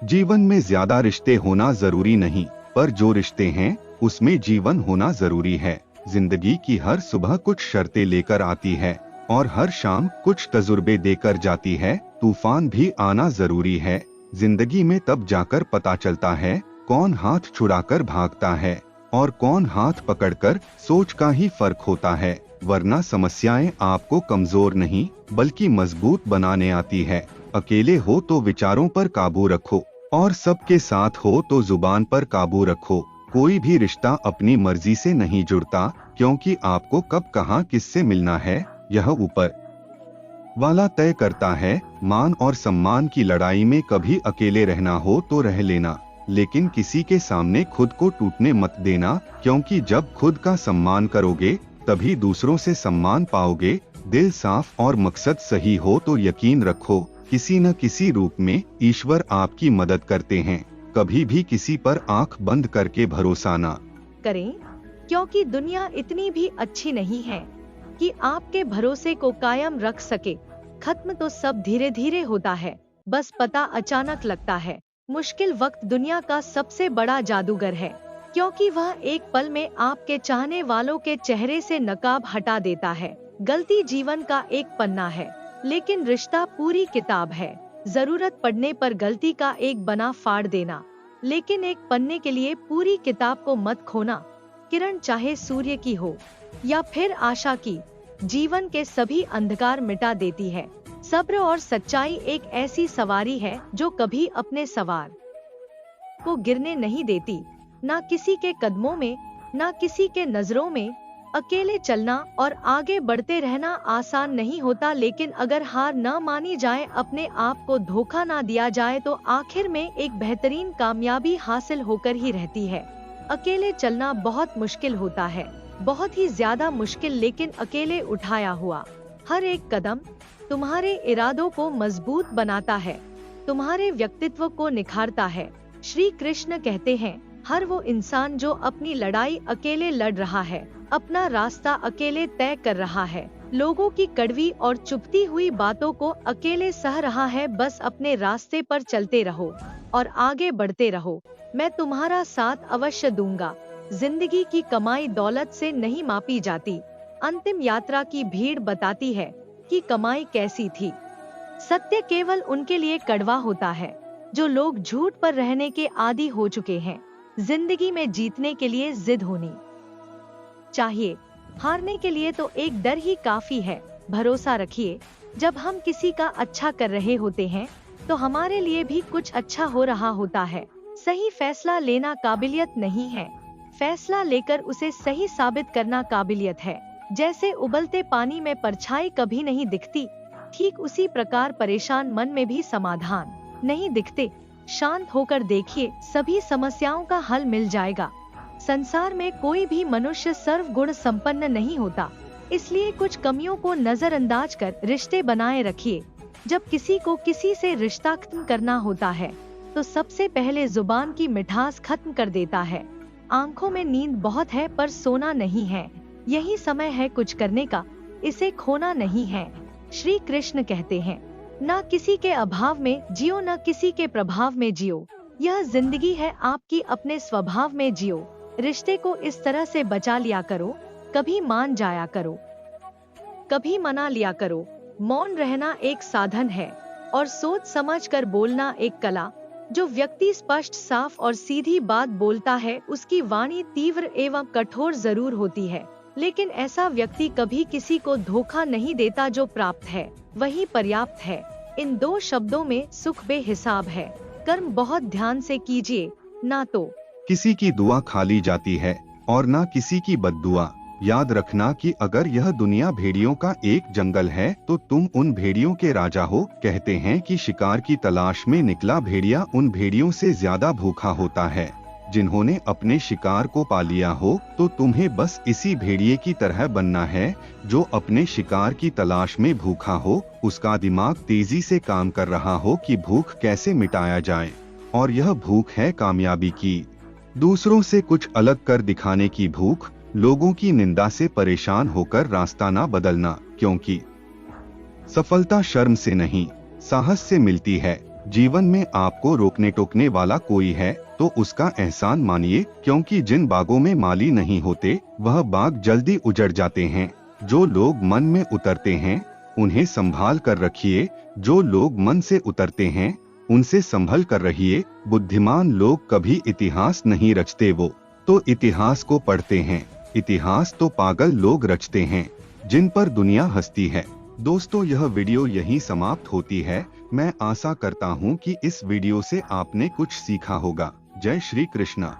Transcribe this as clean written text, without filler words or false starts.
जीवन में ज्यादा रिश्ते होना जरूरी नहीं, पर जो रिश्ते हैं उसमें जीवन होना जरूरी है। जिंदगी की हर सुबह कुछ शर्तें लेकर आती है और हर शाम कुछ तजुर्बे देकर जाती है। तूफान भी आना जरूरी है। जिंदगी में तब जाकर पता चलता है कौन हाथ छुड़ाकर भागता है और कौन हाथ पकड़कर सोच का ही फर्क होता है। वरना समस्याएं आपको कमजोर नहीं बल्कि मजबूत बनाने आती है। अकेले हो तो विचारों पर काबू रखो और सबके साथ हो तो जुबान पर काबू रखो। कोई भी रिश्ता अपनी मर्जी से नहीं जुड़ता, क्योंकि आपको कब कहाँ किससे मिलना है यह ऊपर वाला तय करता है। मान और सम्मान की लड़ाई में कभी अकेले रहना हो तो रह लेना, लेकिन किसी के सामने खुद को टूटने मत देना, क्योंकि जब खुद का सम्मान करोगे तभी दूसरों से सम्मान पाओगे। दिल साफ और मकसद सही हो तो यकीन रखो किसी न किसी रूप में ईश्वर आपकी मदद करते हैं। कभी भी किसी पर आंख बंद करके भरोसा ना करें, क्योंकि दुनिया इतनी भी अच्छी नहीं है कि आपके भरोसे को कायम रख सके। खत्म तो सब धीरे धीरे होता है, बस पता अचानक लगता है। मुश्किल वक्त दुनिया का सबसे बड़ा जादूगर है, क्योंकि वह एक पल में आपके चाहने वालों के चेहरे से नकाब हटा देता है। गलती जीवन का एक पन्ना है, लेकिन रिश्ता पूरी किताब है। जरूरत पड़ने पर गलती का एक बना फाड़ देना, लेकिन एक पन्ने के लिए पूरी किताब को मत खोना। किरण चाहे सूर्य की हो या फिर आशा की, जीवन के सभी अंधकार मिटा देती है। सब्र और सच्चाई एक ऐसी सवारी है जो कभी अपने सवार को गिरने नहीं देती, ना किसी के कदमों में, ना किसी के नजरों में। अकेले चलना और आगे बढ़ते रहना आसान नहीं होता, लेकिन अगर हार न मानी जाए, अपने आप को धोखा ना दिया जाए, तो आखिर में एक बेहतरीन कामयाबी हासिल होकर ही रहती है। अकेले चलना बहुत मुश्किल होता है, बहुत ही ज्यादा मुश्किल, लेकिन अकेले उठाया हुआ हर एक कदम तुम्हारे इरादों को मजबूत बनाता है, तुम्हारे व्यक्तित्व को निखारता है। श्री कृष्ण कहते हैं, हर वो इंसान जो अपनी लड़ाई अकेले लड़ रहा है, अपना रास्ता अकेले तय कर रहा है, लोगों की कड़वी और चुभती हुई बातों को अकेले सह रहा है, बस अपने रास्ते पर चलते रहो और आगे बढ़ते रहो। मैं तुम्हारा साथ अवश्य दूंगा। जिंदगी की कमाई दौलत से नहीं मापी जाती। अंतिम यात्रा की भीड़ बताती है कि कमाई कैसी थी। सत्य केवल उनके लिए कड़वा होता है जो लोग झूठ पर रहने के आदी हो चुके हैं। जिंदगी में जीतने के लिए जिद होनी चाहिए, हारने के लिए तो एक डर ही काफी है। भरोसा रखिए, जब हम किसी का अच्छा कर रहे होते हैं तो हमारे लिए भी कुछ अच्छा हो रहा होता है। सही फैसला लेना काबिलियत नहीं है, फैसला लेकर उसे सही साबित करना काबिलियत है। जैसे उबलते पानी में परछाई कभी नहीं दिखती, ठीक उसी प्रकार परेशान मन में भी समाधान नहीं दिखते। शांत होकर देखिए, सभी समस्याओं का हल मिल जाएगा। संसार में कोई भी मनुष्य सर्वगुण संपन्न नहीं होता, इसलिए कुछ कमियों को नजरअंदाज कर रिश्ते बनाए रखिए। जब किसी को किसी से रिश्ता खत्म करना होता है तो सबसे पहले जुबान की मिठास खत्म कर देता है। आंखों में नींद बहुत है पर सोना नहीं है, यही समय है कुछ करने का, इसे खोना नहीं है। श्री कृष्ण कहते हैं, ना किसी के अभाव में जियो, ना किसी के प्रभाव में जियो। यह जिंदगी है आपकी, अपने स्वभाव में जियो। रिश्ते को इस तरह से बचा लिया करो, कभी मान जाया करो, कभी मना लिया करो। मौन रहना एक साधन है और सोच समझ कर बोलना एक कला। जो व्यक्ति स्पष्ट, साफ और सीधी बात बोलता है, उसकी वाणी तीव्र एवं कठोर जरूर होती है, लेकिन ऐसा व्यक्ति कभी किसी को धोखा नहीं देता। जो प्राप्त है वही पर्याप्त है। इन दो शब्दों में सुख बेहिसाब है। कर्म बहुत ध्यान से कीजिए, ना तो किसी की दुआ खाली जाती है और ना किसी की बद्दुआ। याद रखना कि अगर यह दुनिया भेड़ियों का एक जंगल है तो तुम उन भेड़ियों के राजा हो। कहते हैं कि शिकार की तलाश में निकला भेड़िया उन भेड़ियों से ज्यादा भूखा होता है जिन्होंने अपने शिकार को पा लिया हो। तो तुम्हें बस इसी भेड़िए की तरह बनना है जो अपने शिकार की तलाश में भूखा हो, उसका दिमाग तेजी से काम कर रहा हो कि भूख कैसे मिटाया जाए, और यह भूख है कामयाबी की, दूसरों से कुछ अलग कर दिखाने की भूख। लोगों की निंदा से परेशान होकर रास्ता ना बदलना, क्योंकि सफलता शर्म से नहीं साहस से मिलती है। जीवन में आपको रोकने टोकने वाला कोई है तो उसका एहसान मानिए, क्योंकि जिन बागों में माली नहीं होते वह बाग जल्दी उजड़ जाते हैं। जो लोग मन में उतरते हैं उन्हें संभाल कर रखिए, जो लोग मन से उतरते हैं उनसे संभल कर रहिए। बुद्धिमान लोग कभी इतिहास नहीं रचते, वो तो इतिहास को पढ़ते हैं। इतिहास तो पागल लोग रचते हैं जिन पर दुनिया हंसती है। दोस्तों, यह वीडियो यहीं समाप्त होती है। मैं आशा करता हूँ कि इस वीडियो से आपने कुछ सीखा होगा। जय श्री कृष्णा।